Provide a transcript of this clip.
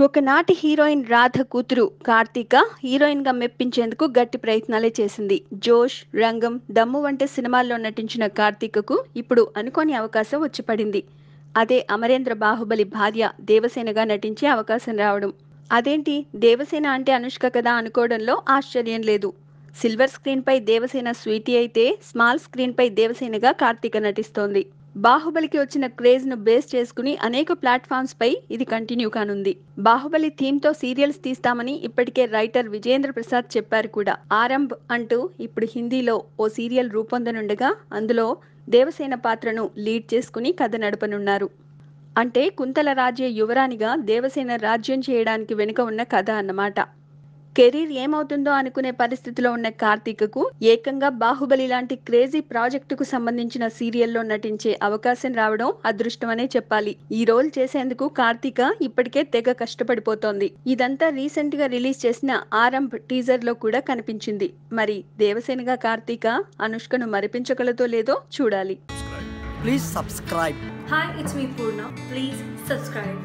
ఒకనాటి హీరోయిన్ రాధ కూతురు కార్తీక హీరోయిన్ గా మెప్పించేందుకు గట్టి ప్రయత్నాలే చేసింది. జోష్, రంగం, దమ్ము వంటి సినిమాల్లో నటించిన కార్తీకకు ఇప్పుడు అనుకోని అవకాశం వచ్చి పడింది. అదే అమరేంద్ర బాహుబలి భార్య దేవసేనగా నటించే అవకాశం రావడం. అదేంటి, దేవసేన అంటే అనుష్క కదా అనుకోవడంలో ఆశ్చర్యం లేదు. సిల్వర్ స్క్రీన్ పై దేవసేన స్వీటీ అయితే స్మాల్ స్క్రీన్ పై దేవసేనగా కార్తీక నటిస్తోంది. బాహుబలికి వచ్చిన క్రేజ్ ను బేస్ చేసుకుని అనేక ప్లాట్ఫామ్స్ పై ఇది కంటిన్యూ కానుంది. బాహుబలి థీమ్ తో సీరియల్స్ తీస్తామని ఇప్పటికే రైటర్ విజేంద్ర ప్రసాద్ చెప్పారు కూడా. ఆరంభ్ అంటూ ఇప్పుడు హిందీలో ఓ సీరియల్ రూపొందనుండగా అందులో దేవసేన పాత్రను లీడ్ చేసుకుని కథ నడపనున్నారు. అంటే కుంతల రాజ్య యువరాణిగా దేవసేన రాజ్యం చేయడానికి వెనుక ఉన్న కథ అన్నమాట. కెరీర్ ఏమవుతుందో అనుకునే పరిస్థితిలో ఉన్న కార్తీకకు ఏకంగా బాహుబలి లాంటి క్రేజీ ప్రాజెక్టుకు సంబంధించిన సీరియల్లో నటించే అవకాశం రావడం అదృష్టమనే చెప్పాలి. ఈ రోల్ చేసేందుకు కార్తీక ఇప్పటికే తెగ కష్టపడిపోతోంది. ఇదంతా రీసెంట్ గా రిలీజ్ చేసిన ఆరంభ్ టీజర్ లో కూడా కనిపించింది. మరి దేవసేనగా కార్తీక అనుష్కను మరిపించగలదో లేదో చూడాలి. Please subscribe. Hi, it's me Purna. Please subscribe.